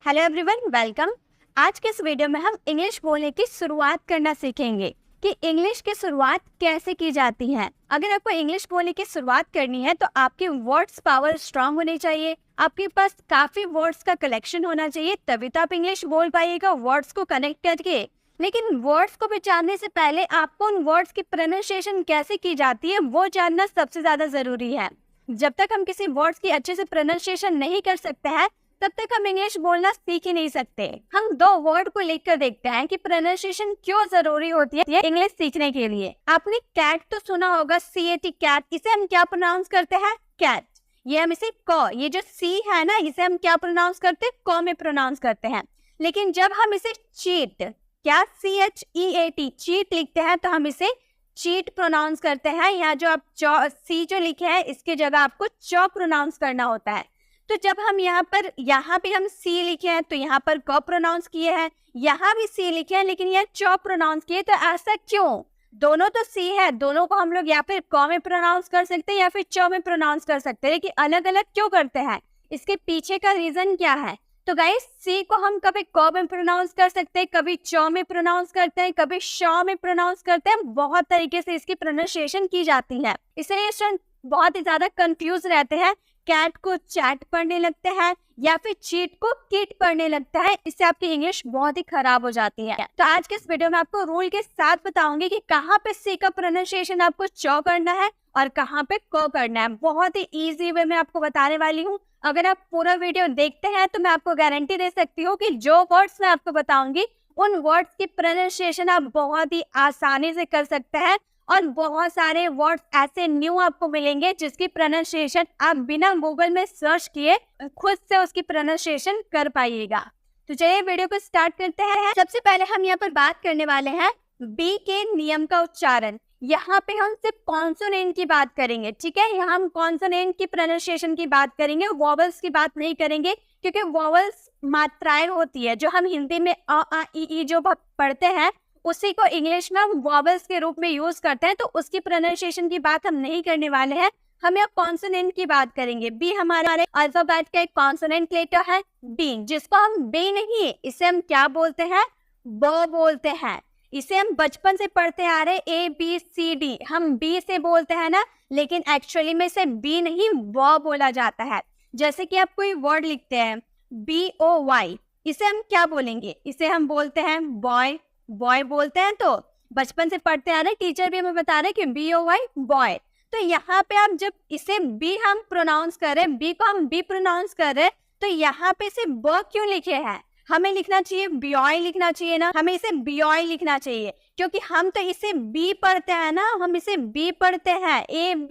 Hello everyone, welcome. आज के इस वीडियो में हम इंग्लिश बोलने की शुरुआत करना सीखेंगे कि इंग्लिश की शुरुआत कैसे की जाती है। अगर आपको इंग्लिश बोलने की शुरुआत करनी है तो आपकी वर्ड्स पावर स्ट्रांग होनी चाहिए, आपके पास काफी वर्ड्स का कलेक्शन होना चाहिए, तभी तो आप इंग्लिश बोल पाइएगा वर्ड्स को कनेक्ट करके। लेकिन वर्ड्स को पहचानने से पहले आपको उन वर्ड्स की प्रोनाउंसिएशन कैसे की जाती है वो जानना सबसे ज्यादा जरूरी है। जब तक हम किसी वर्ड्स की अच्छे से प्रोनाउंसिएशन नहीं कर सकते हैं तब तक हम इंग्लिश बोलना सीख ही नहीं सकते। हम दो वर्ड को लिखकर देखते हैं कि प्रोनाउंसिएशन क्यों जरूरी होती है इंग्लिश सीखने के लिए। आपने कैट तो सुना होगा, CAT कैट। इसे हम क्या प्रोनाउंस करते हैं? कैट। ये हम इसे क, ये जो सी है ना, इसे हम क्या प्रोनाउंस करते हैं? क में प्रोनाउंस करते हैं। लेकिन जब हम इसे चीट, क्या CHEAT चीट लिखते हैं तो हम इसे चीट प्रोनाउंस करते हैं। यहाँ जो आप सी जो लिखे हैं इसके जगह आपको च प्रोनाउंस करना होता है। तो जब हम यहाँ पे हम सी लिखे हैं तो यहाँ पर क प्रोनाउंस किए हैं, यहाँ भी सी लिखे हैं लेकिन यहाँ च प्रोनाउंस किए। तो ऐसा क्यों? दोनों तो सी है, दोनों को हम लोग या फिर क में प्रोनाउंस कर सकते हैं या फिर च में प्रोनाउंस कर सकते हैं, लेकिन अलग अलग क्यों करते हैं? इसके पीछे का रीजन क्या है? तो गाइस, सी को हम कभी क में प्रोनाउंस कर सकते हैं, कभी च में प्रोनाउंस करते हैं, कभी श में प्रोनाउंस करते हैं। बहुत तरीके से इसकी प्रोनाउंसिएशन की जाती है, इसलिए स्टूडेंट बहुत ही ज्यादा कंफ्यूज रहते हैं। कैट को चैट पढ़ने लगते हैं या फिर चीट को किट पढ़ने लगता है, इससे आपकी इंग्लिश बहुत ही खराब हो जाती है। तो आज के इस वीडियो में आपको रूल के साथ बताऊंगी कि कहाँ पे सी का प्रोनाउंसिएशन आपको च करना है और कहाँ पे क करना है। बहुत ही इजी वे में आपको बताने वाली हूँ। अगर आप पूरा वीडियो देखते हैं तो मैं आपको गारंटी दे सकती हूँ कि जो वर्ड्स मैं आपको बताऊंगी उन वर्ड्स की प्रोनाउंसिएशन आप बहुत ही आसानी से कर सकते हैं और बहुत सारे वर्ड्स ऐसे न्यू आपको मिलेंगे जिसकी प्रोनाउंसिएशन आप बिना गूगल में सर्च किए खुद से उसकी प्रोनाउंसिएशन कर पाइएगा। तो चलिए वीडियो को स्टार्ट करते हैं। सबसे पहले हम यहाँ पर बात करने वाले हैं बी के नियम का उच्चारण। यहाँ पे हम सिर्फ कॉन्सोनेंट की बात करेंगे, ठीक है। यहाँ हम कॉन्सोनेंट की प्रोनाउंसिएशन की बात करेंगे, वॉवल्स की बात नहीं करेंगे, क्योंकि वॉवल्स मात्राएं होती है जो हम हिंदी में अ आ इ ई जो पढ़ते हैं उसी को इंग्लिश में हम वॉवल्स के रूप में यूज करते हैं, तो उसकी प्रोनाउंसिएशन की बात हम नहीं करने वाले हैं। हम यहाँ कॉन्सोनेंट की बात करेंगे। बी हमारे अल्फाबेट का एक कॉन्सोनेंट लेटर है बी, जिसको हम बी नहीं, इसे हम क्या बोलते हैं? ब बोलते हैं। इसे हम बचपन से पढ़ते आ रहे ABCD, हम बी से बोलते हैं ना, लेकिन एक्चुअली में इसे बी नहीं ब बोला जाता है। जैसे कि आप कोई वर्ड लिखते हैं BOY, इसे हम क्या बोलेंगे? इसे हम बोलते हैं बॉय, बॉय बोलते हैं। तो बचपन से पढ़ते आ रहे, टीचर भी हमें बता रहे कि BOY बॉय। तो यहाँ पे आप जब इसे बी हम प्रोनाउंस कर रहे, बी को हम बी प्रोनाउंस कर रहे, तो यहाँ पे इसे ब क्यों लिखे हैं? हमें लिखना चाहिए BOY लिखना चाहिए ना, हमें इसे BOY लिखना चाहिए, क्योंकि हम तो इसे बी पढ़ते हैं ना, हम इसे बी पढ़ते हैं,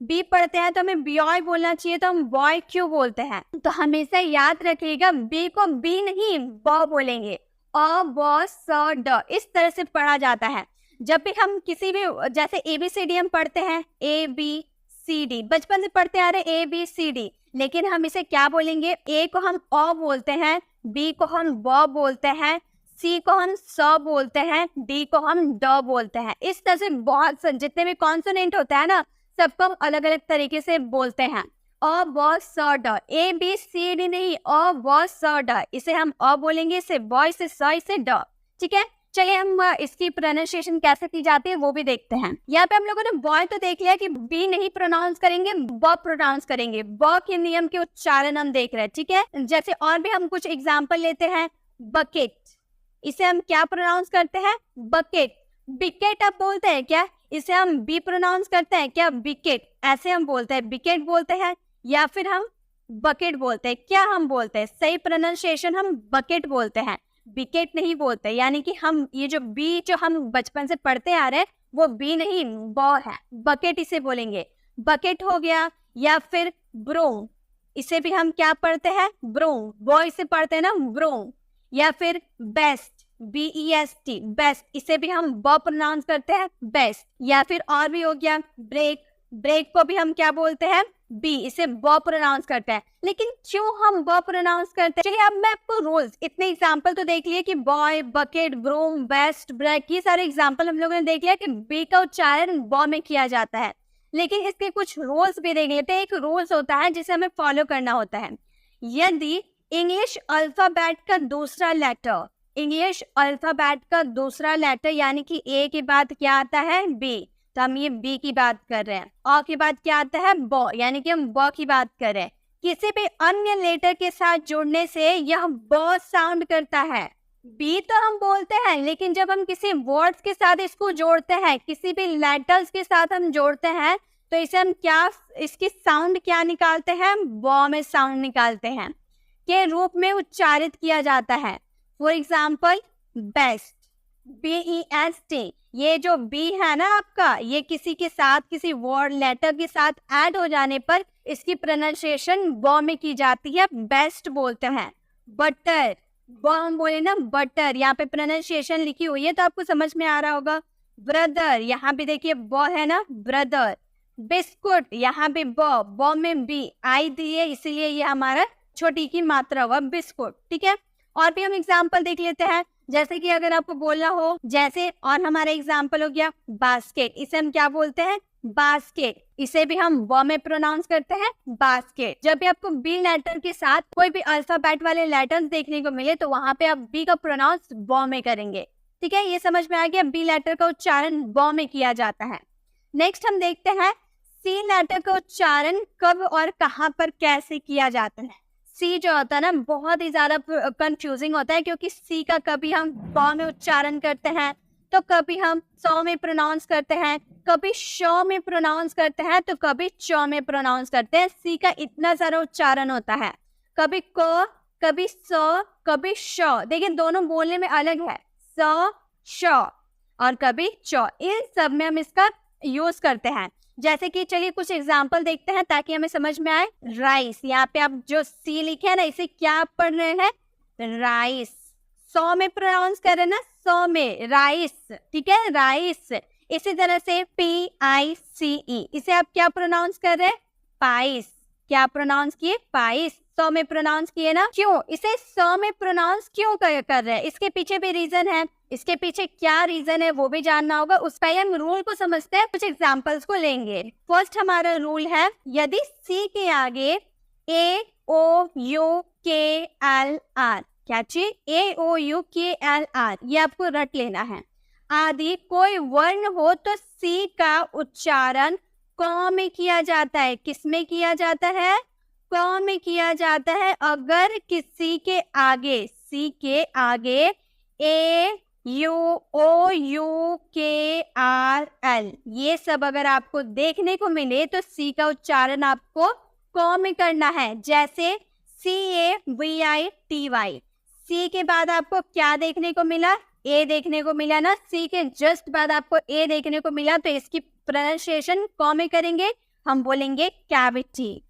बी पढ़ते हैं, तो हमें BOY बोलना चाहिए, तो हम बॉय क्यों बोलते हैं? तो हमेशा याद रखिएगा, बी को बी नहीं ब बोलेंगे। अ ब स ड इस तरह से पढ़ा जाता है। जब भी हम किसी भी, जैसे ABCD हम पढ़ते हैं ABCD, बचपन से पढ़ते आ रहे ABCD, लेकिन हम इसे क्या बोलेंगे? ए को हम अ बोलते हैं, बी को हम ब बोलते हैं, सी को हम स बोलते हैं, डी को हम ड बोलते हैं। इस तरह से बहुत जितने भी कॉन्सोनेंट होता है ना, सबको हम अलग अलग तरीके से बोलते हैं। अ ब स ड, ABCD नहीं, अ ब स ड, इसे हम अ बोलेंगे, इसे ब, इसे स, इसे ड, ठीक है। चलिए हम इसकी प्रोनाउंसिएशन कैसे की जाती है वो भी देखते हैं। यहाँ पे हम लोगों ने बॉय तो देख लिया कि बी नहीं प्रोनाउंस करेंगे, ब प्रोनाउंस करेंगे। ब के नियम के उच्चारण हम देख रहे हैं, ठीक है। जैसे और भी हम कुछ एग्जाम्पल लेते हैं। बकेट, इसे हम क्या प्रोनाउंस करते हैं? बकेट। बिकेट आप बोलते हैं क्या? इसे हम बी प्रोनाउंस करते हैं क्या? बिकेट। ऐसे हम बोलते हैं, बिकेट बोलते हैं, या फिर हम बकेट बोलते हैं। क्या हम बोलते हैं? सही प्रोनाउंसिएशन हम बकेट बोलते हैं, बिकेट नहीं बोलते। यानी कि हम ये जो बी जो हम बचपन से पढ़ते आ रहे हैं वो बी नहीं ब है, बकेट इसे बोलेंगे। बकेट हो गया। या फिर ब्रो, इसे भी हम क्या पढ़ते हैं? ब्रो, वो इसे पढ़ते हैं ना, ब्रो। या फिर बेस्ट, BEST, बेस्ट, इसे भी हम ब प्रोनाउंस करते हैं, बेस्ट। या फिर और भी हो गया ब्रेक, ब्रेक को भी हम क्या बोलते हैं? बी, इसे ब प्रोनाउंस करते हैं। लेकिन क्यों हम ब प्रोनाउंस करते हैं? चलिए अब मैं आपको रूल्स, इतने एग्जांपल तो देख लिए कि boy, bucket, broom, best, break, ये सारे एग्जांपल हम लोगों ने देख लिया कि बी का उच्चारण ब में किया जाता है। लेकिन इसके कुछ रूल्स भी देख लेते हैं। एक रूल्स होता है जिसे हमें फॉलो करना होता है। यदि इंग्लिश अल्फाबेट का दूसरा लेटर, इंग्लिश अल्फाबेट का दूसरा लेटर यानी कि ए के बाद क्या आता है, बी, तो हम ये बी की बात कर रहे हैं। अ के बाद क्या आता है, ब, यानी कि हम ब की बात कर रहे हैं। किसी भी अन्य लेटर के साथ जुड़ने से यह ब साउंड करता है। बी तो हम बोलते हैं, लेकिन जब हम किसी वर्ड्स के साथ इसको जोड़ते हैं, किसी भी लेटर्स के साथ हम जोड़ते हैं, तो इसे हम क्या, इसकी साउंड क्या निकालते हैं, ब में साउंड निकालते हैं, के रूप में उच्चारित किया जाता है। फॉर एग्जाम्पल बेस्ट, BEST, ये जो बी है ना आपका, ये किसी के साथ, किसी वर्ड लेटर के साथ ऐड हो जाने पर इसकी प्रोनाउंसिएशन ब में की जाती है, बेस्ट बोलते हैं। बटर, ब हम बोले ना बटर, यहाँ पे प्रोनाउंसिएशन लिखी हुई है तो आपको समझ में आ रहा होगा। ब्रदर, यहाँ पे देखिए ब है ना, ब्रदर। बिस्कुट, यहाँ पे ब में बी आई दी है, इसलिए ये हमारा छोटी की मात्रा हुआ बिस्कुट, ठीक है। और भी हम एग्जाम्पल देख लेते हैं, जैसे कि अगर आपको बोलना हो, जैसे और हमारा एग्जाम्पल हो गया बास्केट, इसे हम क्या बोलते हैं, बास्केट, इसे भी हम ब में प्रोनाउंस करते हैं, बास्केट। जब भी आपको बी लेटर के साथ कोई भी अल्फाबेट वाले लेटर्स देखने को मिले तो वहां पे आप बी का प्रोनाउंस ब में करेंगे, ठीक है। ये समझ में आ गया, बी लेटर का उच्चारण ब में किया जाता है। नेक्स्ट हम देखते हैं सी लेटर का उच्चारण कब और कहां पर कैसे किया जाता है। सी जो होता है ना, बहुत ही ज्यादा कंफ्यूजिंग होता है, क्योंकि सी का कभी हम ब में उच्चारण करते हैं, तो कभी हम सौ में प्रोनाउंस करते हैं, कभी शो में प्रोनाउंस करते हैं, तो कभी चौ में प्रोनाउंस करते हैं। सी का इतना सारा उच्चारण होता है, कभी क, कभी स, कभी श। देखिए दोनों बोलने में अलग है, स, श, और कभी चौ, इन सब में हम इसका यूज करते हैं। जैसे कि चलिए कुछ एग्जाम्पल देखते हैं ताकि हमें समझ में आए। राइस, यहाँ पे आप जो सी लिखे है ना, इसे क्या आप पढ़ रहे हैं, राइस। सौ में प्रोनाउंस कर रहे हैं ना, सौ में, राइस, ठीक है, राइस। इसी तरह से PICE, इसे आप क्या प्रोनाउंस कर रहे हैं, पाइस। क्या प्रोनाउंस किए, पाइस। सौ में प्रोनाउंस किए ना, क्यों इसे सौ में प्रोनाउंस क्यों कर रहे हैं, इसके पीछे भी रीजन है। इसके पीछे क्या रीजन है वो भी जानना होगा। उस पहले हम रूल को समझते हैं, कुछ एग्जांपल्स को लेंगे। फर्स्ट हमारा रूल है, यदि सी के आगे AOUKLR, क्या चीज, AOUKLR, ये आपको रट लेना है, आदि कोई वर्ण हो तो सी का उच्चारण क में किया जाता है। किस में किया जाता है, क में किया जाता है। अगर किसी के आगे, सी के आगे AOUKRL, ये सब अगर आपको देखने को मिले तो सी का उच्चारण आपको क में करना है। जैसे CAVITY, सी के बाद आपको क्या देखने को मिला, ए देखने को मिला ना, सी के जस्ट बाद आपको ए देखने को मिला, तो इसकी प्रोनाउंसिएशन क में करेंगे, हम बोलेंगे कैविटी।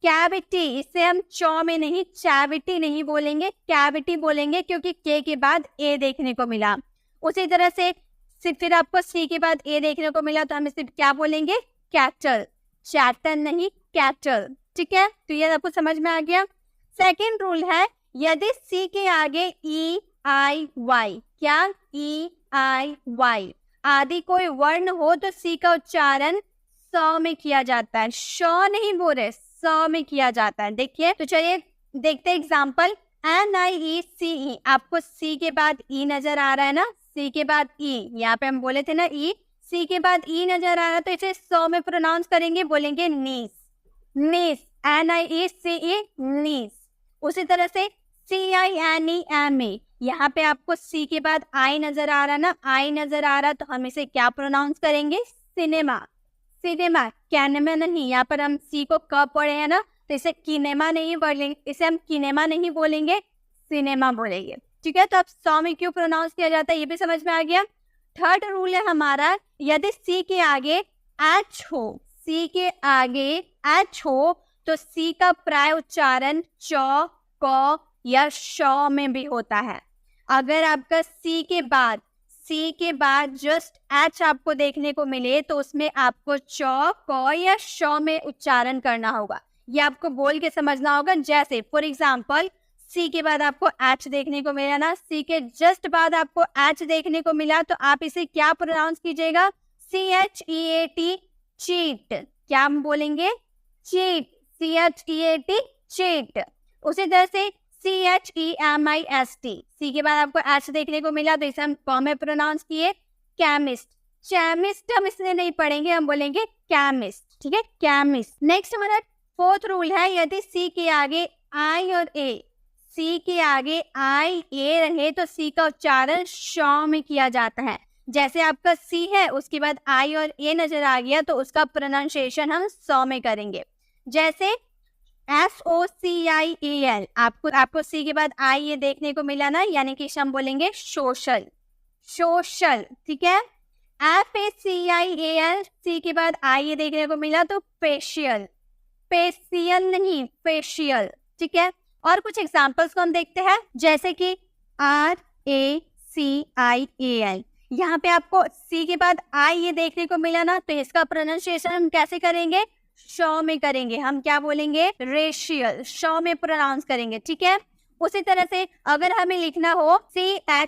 कैविटी, इसे हम चौ में नहीं, चैविटी नहीं बोलेंगे, कैविटी बोलेंगे, क्योंकि के बाद ए देखने को मिला। उसी तरह से फिर आपको सी के बाद ए देखने को मिला, तो हम इसे क्या बोलेंगे, कैटल। चैटल नहीं, कैटल, ठीक है। तो ये आपको समझ में आ गया। सेकेंड रूल है, यदि सी के आगे EIY, क्या, EIY आदि कोई वर्ण हो तो सी का उच्चारण स में किया जाता है, श नहीं बोल रहे, स में किया जाता है। देखिए, तो चलिए देखते हैं एग्जाम्पल। NIECE, आपको सी के बाद ई नजर आ रहा है ना, सी के बाद ई, यहाँ पे हम बोले थे ना ई, सी के बाद ई नजर आ रहा है, तो इसे स में प्रोनाउंस करेंगे, बोलेंगे नीस, नीस, NIECE, नीस। उसी तरह से CINEMA, यहाँ पे आपको सी के बाद आई नजर आ रहा ना, आई नजर आ रहा, तो हम इसे क्या प्रोनाउंस करेंगे, सिनेमा, सिनेमा, कैनेमा नहीं। यहाँ पर हम सी को क पढ़े हैं ना, तो इसे किनेमा नहीं बोलेंगे, इसे हम किनेमा नहीं बोलेंगे, सिनेमा बोलेंगे, ठीक है। तो अब सौ में क्यों प्रोनाउंस किया जाता है ये भी समझ में आ गया। थर्ड रूल है हमारा, यदि सी के आगे एच हो, सी के आगे एच हो, तो सी का प्राय उच्चारण च, क या श में भी होता है। अगर आपका सी के बाद जस्ट एच आपको देखने को मिले, तो उसमें आपको च, क या श में उच्चारण करना होगा। ये आपको बोल के समझना होगा। जैसे फॉर एग्जाम्पल, सी के बाद आपको एच देखने को मिला ना, सी के जस्ट बाद आपको एच देखने को मिला, तो आप इसे क्या प्रोनाउंस कीजिएगा, CHEAT, चीट। क्या हम बोलेंगे, चीट, CHEAT, चीट। उसी तरह से CHEMIST, सी के बाद आपको एच देखने को मिला तो इसे हम क में प्रोनाउंस किए केमिस्ट। केमिस्ट हम इसलिए नहीं पढ़ेंगे, हम बोलेंगे केमिस्ट, ठीक है, केमिस्ट। नेक्स्ट हमारा फोर्थ रूल है, यदि सी के आगे आई और ए, सी के आगे आई ए रहे तो सी का उच्चारण शौ में किया जाता है। जैसे आपका सी है उसके बाद आई और ए नजर आ गया तो उसका प्रोनाउंसिएशन हम सौ में करेंगे। जैसे SOCIAL, आपको सी के बाद आई ए देखने को मिला ना, यानी कि हम बोलेंगे सोशल, सोशल, ठीक है। FACIAL, सी के बाद आई ए देखने को मिला तो फेशियल, फेशियल नहीं फेशियल, ठीक है। और कुछ एग्जांपल्स को हम देखते हैं, जैसे कि RACIAL, यहाँ पे आपको सी के बाद आई ये देखने को मिला ना तो इसका प्रोनाउंसिएशन हम कैसे करेंगे, शौ में करेंगे। हम क्या बोलेंगे, रेशियल, शौ में प्रोनाउंस करेंगे, ठीक है। उसी तरह से अगर हमें लिखना हो CHEER,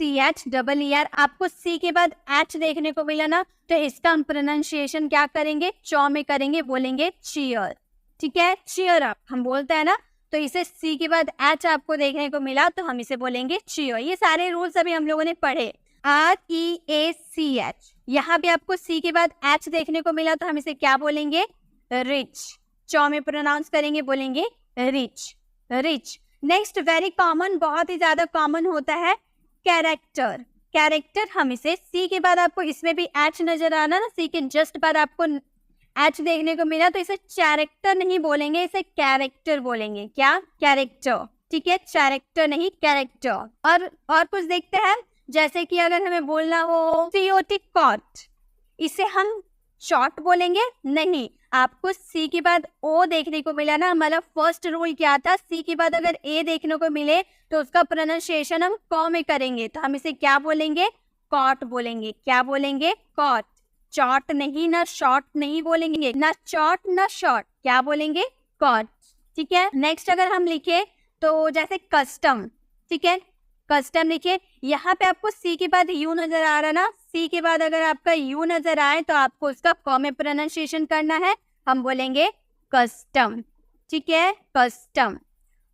CHEER, आपको सी के बाद एच देखने को मिला ना तो इसका हम प्रोनाउंसिएशन क्या करेंगे, चौ में करेंगे, बोलेंगे चीयर, ठीक है, चीयर अप हम बोलते हैं ना, तो इसे सी के बाद एच आपको देखने को मिला तो हम इसे बोलेंगे चीयर। ये सारे रूल्स अभी हम लोगों ने पढ़े। REACH, यहाँ पे आपको सी के बाद एच देखने को मिला तो हम इसे क्या बोलेंगे, रिच, चौ में प्रोनाउंस करेंगे, बोलेंगे rich, rich. Next very common, बहुत ही ज्यादा कॉमन होता है कैरेक्टर, कैरेक्टर। हम इसे सी के बाद आपको इसमें भी एच नजर आना ना, सी के जस्ट बाद आपको एच देखने को मिला तो इसे कैरेक्टर नहीं बोलेंगे, इसे कैरेक्टर बोलेंगे, क्या, कैरेक्टर, ठीक है, कैरेक्टर नहीं कैरेक्टर। और कुछ देखते हैं, जैसे कि अगर हमें बोलना हो COT कॉट, इसे हम शॉर्ट बोलेंगे नहीं, आपको सी के बाद ओ देखने को मिला ना, हमारा फर्स्ट रूल क्या था, सी के बाद अगर ए देखने को मिले तो उसका प्रोनाउंसिएशन हम कॉ में करेंगे, तो हम इसे क्या बोलेंगे, कॉट बोलेंगे, क्या बोलेंगे, कॉट, चॉट नहीं, ना शॉर्ट नहीं बोलेंगे, ना चॉट ना शॉर्ट, क्या बोलेंगे, कॉट, ठीक है। नेक्स्ट अगर हम लिखे तो जैसे कस्टम, ठीक है, कस्टम लिखिए, यहाँ पे आपको सी के बाद यू नजर आ रहा ना, सी के बाद अगर आपका यू नजर आए तो आपको उसका क में प्रोनाउंसिएशन करना है, हम बोलेंगे कस्टम, ठीक है, कस्टम।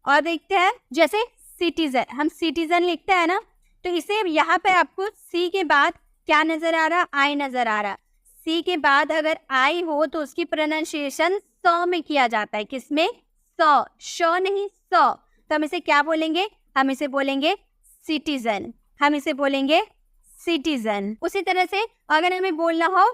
और देखते हैं जैसे सिटीजन, हम सिटीजन लिखते हैं ना तो इसे यहाँ पे आपको सी के बाद क्या नजर आ रहा, आई नजर आ रहा, सी के बाद अगर आई हो तो उसकी प्रोनाउंसिएशन सौ में किया जाता है, किसमें, सौ, शो नहीं सौ, तो हम इसे क्या बोलेंगे, हम इसे बोलेंगे सिटीजन, हम इसे बोलेंगे सिटीजन। उसी तरह से अगर हमें बोलना हो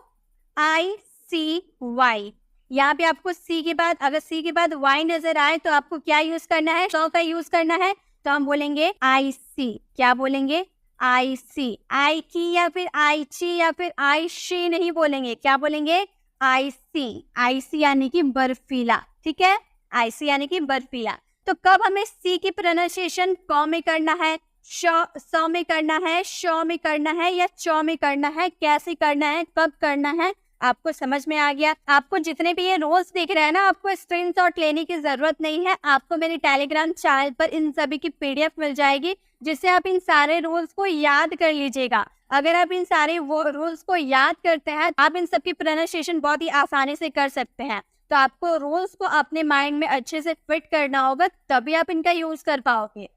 ICY, यहाँ पे आपको सी के बाद अगर सी के बाद वाई नजर आए तो आपको क्या यूज करना है, सौ का यूज करना है, तो हम बोलेंगे IC, क्या बोलेंगे, IC, आई की या फिर आई ची या फिर आई शी नहीं बोलेंगे, क्या बोलेंगे, IC, IC यानी कि बर्फीला, ठीक है, IC यानी कि बर्फीला। तो कब हमें सी की प्रोनाउंसिएशन क में करना है, सौ में करना है, शौ में करना है या चौ में करना है, कैसे करना है, कब करना है, आपको समझ में आ गया। आपको जितने भी ये रोल्स दिख रहे हैं ना, आपको स्क्रीनशॉट लेने की जरूरत नहीं है, आपको मेरे टेलीग्राम चैनल पर इन सभी की PDF मिल जाएगी, जिससे आप इन सारे रूल्स को याद कर लीजिएगा। अगर आप इन सारे वो रूल्स को याद करते हैं, आप इन सबकी प्रोनाउंसिएशन बहुत ही आसानी से कर सकते हैं। तो आपको रूल्स को अपने माइंड में अच्छे से फिट करना होगा, तभी आप इनका यूज कर पाओगे।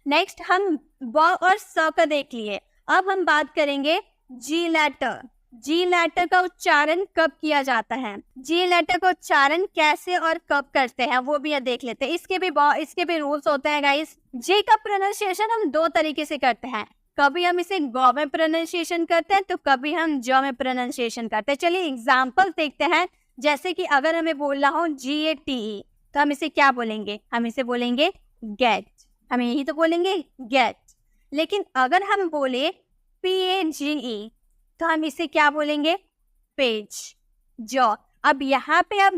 नेक्स्ट हम ब और स का देख लिए, अब हम बात करेंगे जी लेटर। जी लेटर का उच्चारण कब किया जाता है, जी लेटर का उच्चारण कैसे और कब करते हैं वो भी देख लेते हैं। इसके भी रूल्स होते हैं गाइस। जी का प्रोनाउंसिएशन हम दो तरीके से करते हैं, कभी हम इसे ग में प्रोनाउंसिएशन करते हैं तो कभी हम ज में प्रोनाउंसिएशन करते हैं। चलिए एग्जाम्पल देखते हैं, जैसे कि अगर हमें बोलना हो GATE तो हम इसे क्या बोलेंगे, हम इसे बोलेंगे गेट, हम यही तो बोलेंगे गेट। लेकिन अगर हम बोले PAGE तो हम इसे क्या बोलेंगे, पेज, जॉ। अब यहाँ पे आप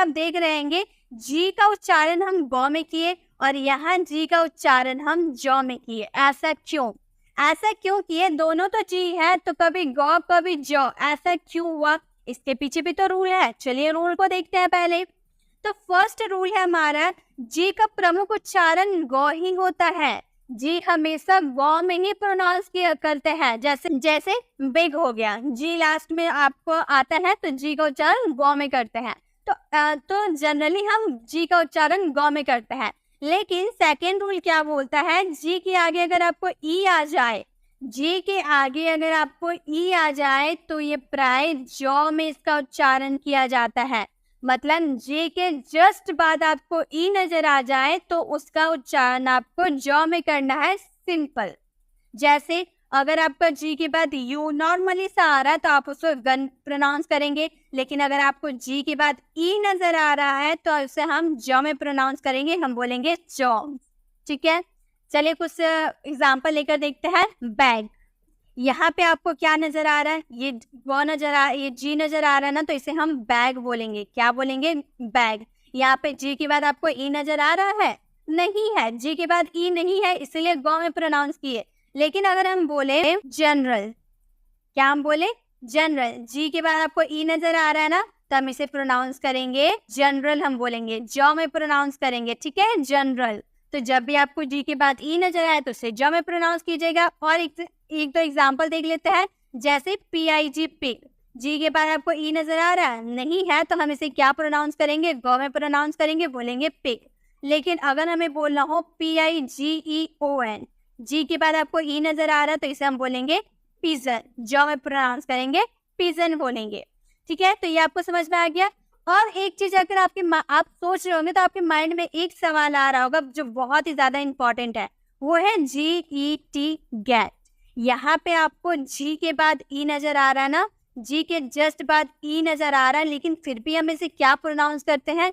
देख रहे हैं जी का उच्चारण हम ग में किए और यहाँ जी का उच्चारण हम जॉ में किए। ऐसा क्यों किए, दोनों तो जी है तो कभी ग कभी जॉ, ऐसा क्यों हुआ, इसके पीछे भी तो रूल है। चलिए रूल को देखते हैं पहले। तो फर्स्ट रूल है हमारा, जी का प्रमुख उच्चारण ग ही होता है, जी हमेशा ग में ही प्रोनाउंस किया करते हैं। जैसे बिग हो गया, जी लास्ट में आपको आता है तो जी का उच्चारण ग में करते हैं। तो जनरली हम जी का उच्चारण गौ में करते हैं। लेकिन सेकेंड रूल क्या बोलता है, जी के आगे अगर आपको ई आ जाए, जी के आगे अगर आपको ई आ जाए तो ये प्राय जौ में इसका उच्चारण किया जाता है। मतलब जी के जस्ट बाद आपको ई नजर आ जाए तो उसका उच्चारण आपको जौ में करना है, सिंपल। जैसे अगर आपका जी के बाद यू नॉर्मली सा आ रहा है तो आप उसको गन प्रोनाउंस करेंगे, लेकिन अगर आपको जी के बाद ई नजर आ रहा है तो उसे हम जौ में प्रोनाउंस करेंगे, हम बोलेंगे जौ। ठीक है, चलिए कुछ एग्जांपल लेकर देखते हैं। बैग, यहाँ पे आपको क्या नजर आ रहा है, ये जी नजर आ रहा है ना, तो इसे हम बैग बोलेंगे। क्या बोलेंगे, बैग। यहाँ पे जी के बाद आपको ई नजर आ रहा है, नहीं है, जी के बाद ई नहीं है, इसलिए गौ में प्रोनाउंस किए। लेकिन अगर हम बोले जनरल, क्या हम बोले, जनरल, जी के बाद आपको ई नजर आ रहा है ना, तो हम इसे प्रोनाउंस करेंगे जनरल, हम बोलेंगे जौ में प्रोनाउंस करेंगे। ठीक है, जनरल। तो जब भी आपको जी के बाद ई नजर आए तो उसे जौ में प्रोनाउंस कीजिएगा। और एक दो एग्जांपल देख लेते हैं। जैसे PIG, पिग, जी के बाद आपको ई नजर आ रहा है, नहीं है, तो हम इसे क्या प्रोनाउंस करेंगे, गौ में प्रोनाउंस करेंगे, बोलेंगे पिग। लेकिन अगर हमें बोलना हो PIGEON, जी के बाद आपको ई नजर आ रहा है तो इसे हम बोलेंगे पिजन, जौ में प्रोनाउंस करेंगे, पिजन बोलेंगे। ठीक है, तो ये आपको समझ में आ गया। और एक चीज अगर आप सोच रहे होंगे तो आपके माइंड में एक सवाल आ रहा होगा जो बहुत ही ज्यादा इंपॉर्टेंट है, वो है GET, गेट। यहाँ पे आपको जी के बाद ई नजर आ रहा है ना, जी के जस्ट बाद ई नजर आ रहा है, लेकिन फिर भी हम इसे क्या प्रोनाउंस करते हैं,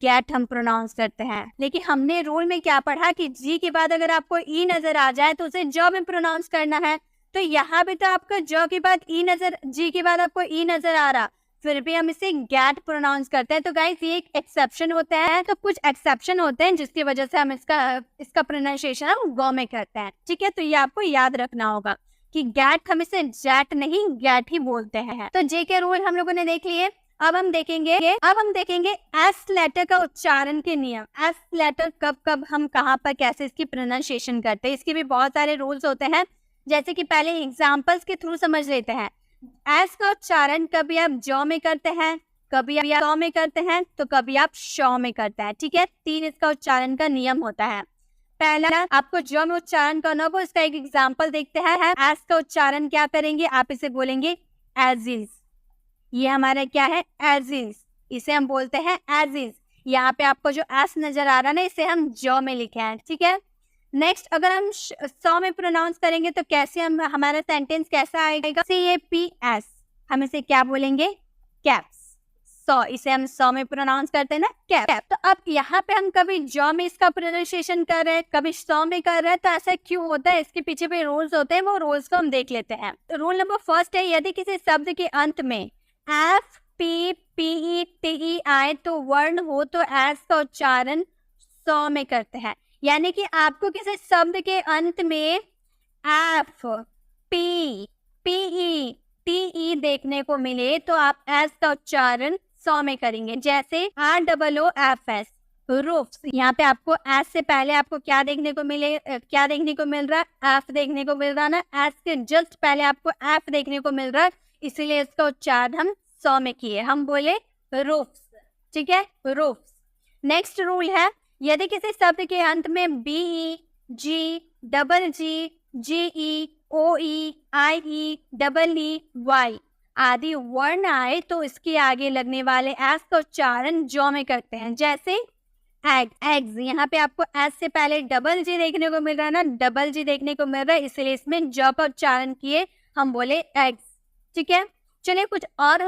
गेट हम प्रोनाउंस करते हैं। लेकिन हमने रूल में क्या पढ़ा कि जी के बाद अगर आपको ई नजर आ जाए तो उसे जौ में प्रोनाउंस करना है। तो यहाँ पे तो आपका जौ के बाद ई नजर, जी के बाद आपको ई नजर आ रहा, फिर भी हम इसे गेट प्रोनाउंस करते हैं। तो गाइस ये एक एक्सेप्शन होता है, तो कुछ एक्सेप्शन होते हैं जिसकी वजह से हम इसका प्रोनाउंसिएशन हम गौ में करते हैं। ठीक है, तो ये आपको याद रखना होगा कि गेट, हम इसे जेट नहीं गेट ही बोलते हैं। तो जे के रूल हम लोगों ने देख लिए। अब हम देखेंगे एस लेटर का उच्चारण के नियम। एस लेटर कब कब हम कहाँ पर कैसे इसकी प्रोनाउंसिएशन करते हैं, इसके भी बहुत सारे रूल्स होते हैं। जैसे कि पहले एग्जांपल्स के थ्रू समझ लेते हैं। एस का उच्चारण कभी आप जौ में करते हैं, कभी आप सौ में करते हैं, तो कभी आप शौ में करते हैं। ठीक है, 3 इसका उच्चारण का नियम होता है। पहला, आपको जौ में उच्चारण करना होगा, इसका एक एग्जांपल देखते हैं। एस का उच्चारण क्या करेंगे, आप इसे बोलेंगे एजिज। ये हमारा क्या है, एजिज, इसे हम बोलते हैं एजिज। यहाँ पे आपको जो एस नजर आ रहा है ना, इसे हम जौ में लिखे हैं। ठीक है, नेक्स्ट अगर हम सौ में प्रोनाउंस करेंगे तो कैसे हमारा सेंटेंस कैसा आएगा, CAPS, हम इसे क्या बोलेंगे, कैप्स। सौ, इसे हम सौ में प्रोनाउंस करते हैं ना, कैप। तो अब यहाँ पे हम कभी जौ में इसका प्रोनाउंसिएशन कर रहे हैं, कभी सौ में कर रहे हैं, तो ऐसा क्यों होता है, इसके पीछे भी रूल्स होते हैं, वो रूल्स को हम देख लेते हैं। तो रूल नंबर फर्स्ट है, यदि किसी शब्द के अंत में FPPETE आए तो वर्ण हो तो एस का उच्चारण सौ में करते हैं। यानी कि आपको किसी शब्द के अंत में FPPETE देखने को मिले तो आप एस का उच्चारण सौ में करेंगे। जैसे ROOFS, रूफ्स, यहाँ पे आपको एस से पहले आपको क्या देखने को मिल रहा है, एफ देखने को मिल रहा है ना, एस के जस्ट पहले आपको एफ देखने को मिल रहा है, इसीलिए इसका उच्चारण हम सौ में किए, हम बोले रूफ्स। ठीक है, रूफ्स। नेक्स्ट रूल है, यदि किसी शब्द के अंत में BE, G, GG, GE, OE, IE, EE, Y आदि वर्ण आए तो इसके आगे लगने वाले एस का उच्चारण जौ में करते हैं। जैसे एग, एग्स, यहाँ पे आपको एस से पहले G देखने को मिल रहा है ना, G देखने को मिल रहा है, इसलिए इसमें जौ का उच्चारण किए, हम बोले एग्स। ठीक है, चलिए कुछ और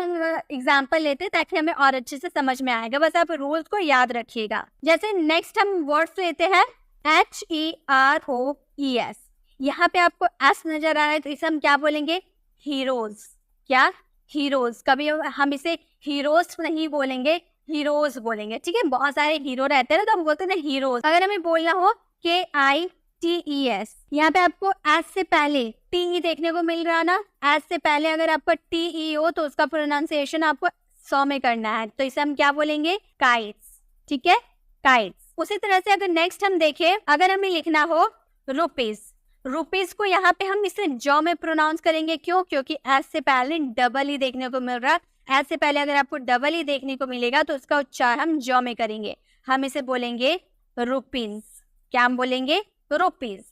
एग्जाम्पल लेते हैं ताकि हमें और अच्छे से समझ में आएगा, बस आप रूल्स को याद रखिएगा। जैसे नेक्स्ट हम वर्ड्स लेते हैं HEROES, यहाँ पे आपको एस नजर आ रहा है तो इसे हम क्या बोलेंगे, हीरोज। क्या, हीरोज। कभी हम इसे हीरोज नहीं बोलेंगे, हीरोज बोलेंगे। ठीक है, बहुत सारे हीरो रहते हैं ना, तो हम बोलते हैं ना हीरोज। अगर हमें बोलना हो KITES, यहाँ पे आपको एस से पहले TE देखने को मिल रहा ना, एस से पहले अगर आपका TE हो तो उसका प्रोनाउंसिएशन आपको सौ में करना है, तो इसे हम क्या बोलेंगे, काइट्स। ठीक है, काइट्स। उसी तरह से अगर नेक्स्ट हम देखें, अगर हमें लिखना हो रुपीज, रुपीज को यहाँ पे हम इसे जौ में प्रोनाउंस करेंगे। क्यों, क्योंकि एस से पहले E देखने को मिल रहा है, एस से पहले अगर आपको डबल ई देखने को मिलेगा तो उसका उच्चारण हम जॉ में करेंगे, हम इसे बोलेंगे रुपीज। क्या हम बोलेंगे? रुपीज।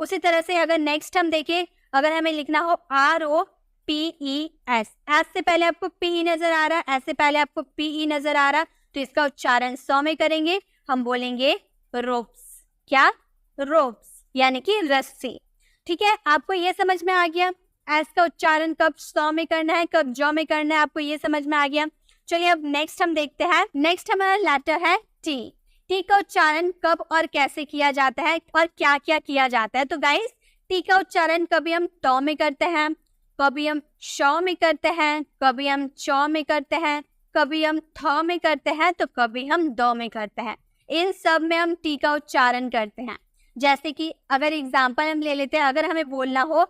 उसी तरह से अगर नेक्स्ट हम देखें, अगर हमें लिखना हो ROPES, एस से पहले आपको PE नजर आ रहा है, एस से पहले आपको PE नजर आ रहा, तो इसका उच्चारण सौ में करेंगे, हम बोलेंगे रोप्स। क्या? रोप्स, यानी कि रस्सी। ठीक है, आपको ये समझ में आ गया एस का उच्चारण कब सौ में करना है, कब जॉ में करना है, आपको ये समझ में आ गया। चलिए अब नेक्स्ट हम देखते हैं। नेक्स्ट हमारा लेटर है टी। टी का उच्चारण कब और कैसे किया जाता है और क्या क्या किया जाता है। तो गाइस, टी का उच्चारण कभी हम टॉ में करते हैं, कभी हम शॉ में करते हैं, कभी हम चौ में करते हैं, कभी हम थॉ में करते हैं, तो कभी हम दो में करते हैं। इन सब में हम टी का उच्चारण करते हैं। जैसे कि अगर एग्जाम्पल हम ले लेते हैं, अगर हमें बोलना हो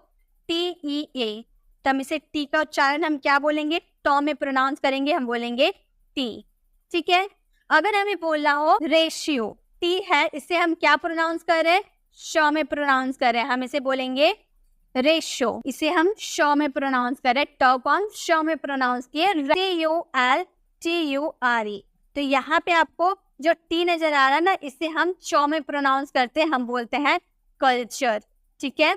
TEA, तो हम इसे टी का उच्चारण हम क्या बोलेंगे? टॉ में प्रोनाउंस करेंगे, हम बोलेंगे टी। ठीक है, अगर हमें बोलना हो रेशियो, टी है, इसे हम क्या प्रोनाउंस कर रहे हैं? शॉ में प्रोनाउंस कर रहे हैं, हम इसे बोलेंगे रेशो, इसे हम शॉ में प्रोनाउंस कर रहे हैं। टॉ कौन? शॉ में प्रोनाउंस किए, TULTURE। तो यहाँ पे आपको जो टी नजर आ रहा है ना, इसे हम चौ में प्रोनाउंस करते हैं, हम बोलते हैं कल्चर। ठीक है,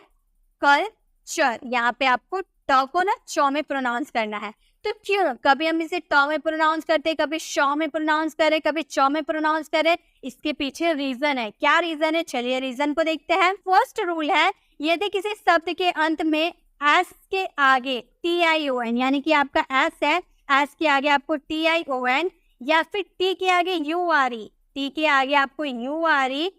कल्चर। यहाँ पे आपको टॉ को ना चौ में प्रोनाउंस करना है। तो क्यों कभी हम इसे टॉ में प्रोनाउंस करते हैं, कभी शॉ में प्रोनाउंस करें, कभी चौ में प्रोनाउंस करें, इसके पीछे रीजन है। क्या रीजन है? चलिए रीजन को देखते हैं। फर्स्ट रूल है, यदि किसी शब्द के अंत में एस के आगे TION, यानी कि आपका एस है, एस के आगे आपको TION या फिर टी के आगे URE, टी के आगे आपको URE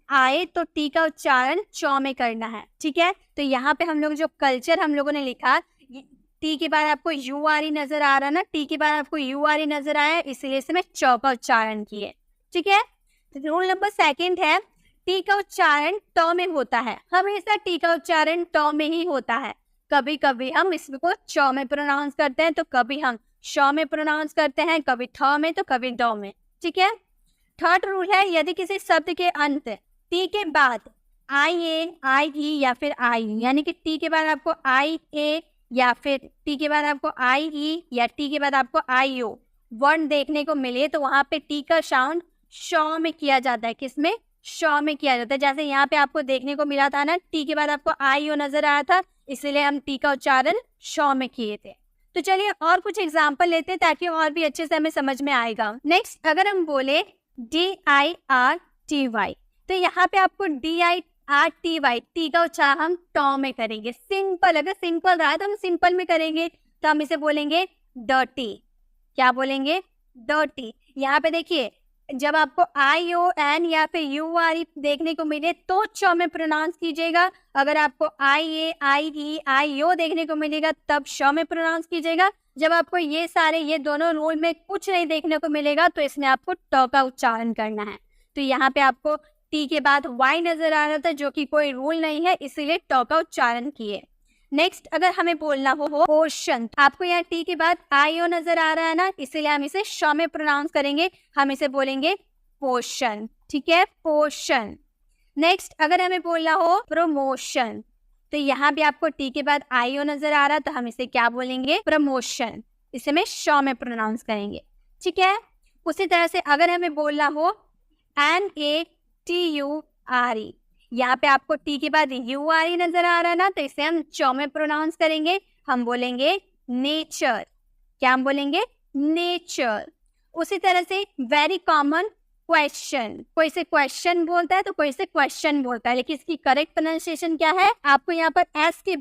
आए, तो टी का उच्चारण चौ में करना है। ठीक है, तो यहाँ पे हम लोग जो कल्चर हम लोगों ने लिखा, टी के बाद आपको URE नजर आ रहा ना, टी के बाद आपको URE नजर आया, इसलिए इसमें चौ का उच्चारण किए। ठीक है, रूल नंबर सेकंड है, टी का उच्चारण टॉ में होता है। हमेशा टी का उच्चारण टॉ में ही होता है। कभी कभी हम इसको चौ में प्रोनाउंस करते हैं, तो कभी हम शॉ में प्रोनाउंस करते हैं, कभी थॉ में, तो कभी डॉ में। ठीक है, थर्ड रूल है, यदि किसी शब्द के अंत टी के बाद IA, IE या फिर IE, यानी कि टी के बाद आपको IA या फिर टी के बाद आपको IE या टी के बाद आपको IO वर्ण देखने को मिले, तो वहां पे टी का साउंड शॉ में किया जाता है। किसमें? शॉ में किया जाता है। जैसे यहाँ पे आपको देखने को मिला था ना, टी के बाद आपको IO नजर आया था, इसलिए हम टी का उच्चारण शॉ में किए थे। तो चलिए और कुछ एग्जाम्पल लेते हैं ताकि और भी अच्छे से हमें समझ में आएगा। नेक्स्ट, अगर हम बोले DIRTY, तो यहाँ पे आपको DIRTY, टी का उच्चारण हम टॉ में करेंगे। सिंपल, अगर सिंपल रहा तो हम सिंपल में करेंगे, तो हम इसे बोलेंगे डर्टी। क्या बोलेंगे? डर्टी। यहाँ पे देखिए, जब आपको ION या फिर URE देखने को मिले तो चौ में प्रोनाउंस कीजिएगा। अगर आपको IA, IE, IO देखने को मिलेगा तब शॉ में प्रोनाउंस कीजिएगा। जब आपको ये दोनों रूल में कुछ नहीं देखने को मिलेगा, तो इसमें आपको टॉ का उच्चारण करना है। तो यहाँ पे आपको टी के बाद Y नजर आ रहा था, जो कि कोई रूल नहीं है, इसीलिए टॉ का उच्चारण किए। नेक्स्ट, अगर हमें बोलना हो पोर्शन, आपको यहाँ टी के बाद IO नजर आ रहा है ना, इसीलिए हम इसे शॉ में प्रोनाउंस करेंगे, हम इसे बोलेंगे पोर्शन। ठीक है, पोर्शन। नेक्स्ट, अगर हमें बोलना हो प्रमोशन, तो यहाँ भी आपको टी के बाद IO नजर आ रहा है, तो हम इसे क्या बोलेंगे? प्रमोशन। इसे में शॉ में प्रोनाउंस करेंगे। ठीक है, उसी तरह से अगर हमें बोलना हो NATURE, यहाँ पे आपको टी के बाद URE नजर आ रहा है ना, तो इसे हम चौ में प्रोनाउंस करेंगे, हम बोलेंगे नेचर। क्या हम बोलेंगे? नेचर। उसी तरह से वेरी कॉमन क्वेश्चन, कोई से क्वेश्चन बोलता है तो कोई से क्वेश्चन बोलता है, लेकिन इसकी करेक्ट प्रोनाउंसिएशन क्या है? आपको यहाँ पर एस के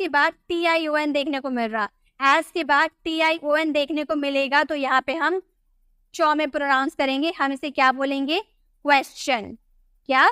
बाद TION देखने को मिल रहा, एस के बाद TION देखने को मिलेगा, तो यहाँ पे हम चौ में प्रोनाउंस करेंगे, हम इसे क्या बोलेंगे? क्वेश्चन। क्या?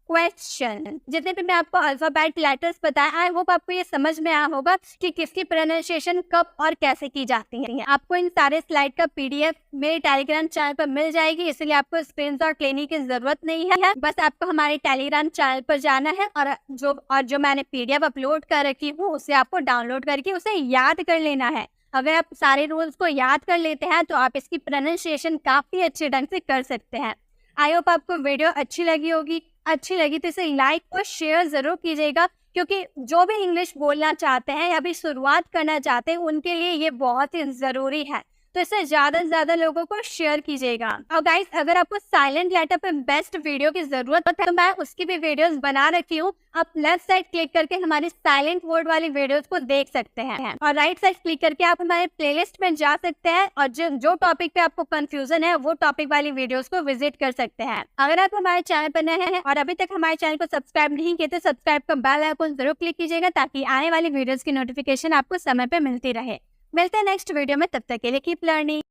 क्वेश्चन। जितने भी मैं आपको अल्फाबेट लेटर्स बताया, आई होप आपको ये समझ में आया होगा कि किसकी प्रोनाउंसिएशन कब और कैसे की जाती है। आपको इन सारे स्लाइड का PDF मेरे टेलीग्राम चैनल पर मिल जाएगी, इसलिए आपको स्क्रीनशॉट लेने की जरूरत नहीं है। बस आपको हमारे टेलीग्राम चैनल पर जाना है और जो मैंने PDF अपलोड कर रखी हूँ, उसे आपको डाउनलोड करके उसे याद कर लेना है। अगर आप सारे रूल्स को याद कर लेते हैं तो आप इसकी प्रोनाउंसिएशन काफी अच्छे ढंग से कर सकते हैं। आई होप आपको वीडियो अच्छी लगी होगी। अच्छी लगी तो इसे लाइक और शेयर जरूर कीजिएगा। क्योंकि जो भी इंग्लिश बोलना चाहते हैं या भी शुरुआत करना चाहते हैं उनके लिए ये बहुत ही ज़रूरी है। तो इसे ज़्यादा से ज़्यादा लोगों को शेयर कीजिएगा। और गाइस, अगर आपको साइलेंट लेटर पे बेस्ट वीडियो की ज़रूरत है तो मैं उसकी भी वीडियोस बना रखी हूँ। आप लेफ्ट साइड क्लिक करके हमारी साइलेंट वर्ड वाली वीडियोस को देख सकते हैं और राइट साइड क्लिक करके आप हमारे प्लेलिस्ट में जा सकते हैं और जो टॉपिक पे आपको कंफ्यूजन है वो टॉपिक वाली वीडियोस को विजिट कर सकते हैं। अगर आप हमारे चैनल पर नए हैं और अभी तक हमारे चैनल को सब्सक्राइब नहीं किए तो सब्सक्राइब का बेल आइकन जरूर क्लिक कीजिएगा ताकि आने वाली वीडियोस की नोटिफिकेशन आपको समय पे मिलती रहे। मिलते हैं नेक्स्ट वीडियो में, तब तक के लिए कीप लर्निंग।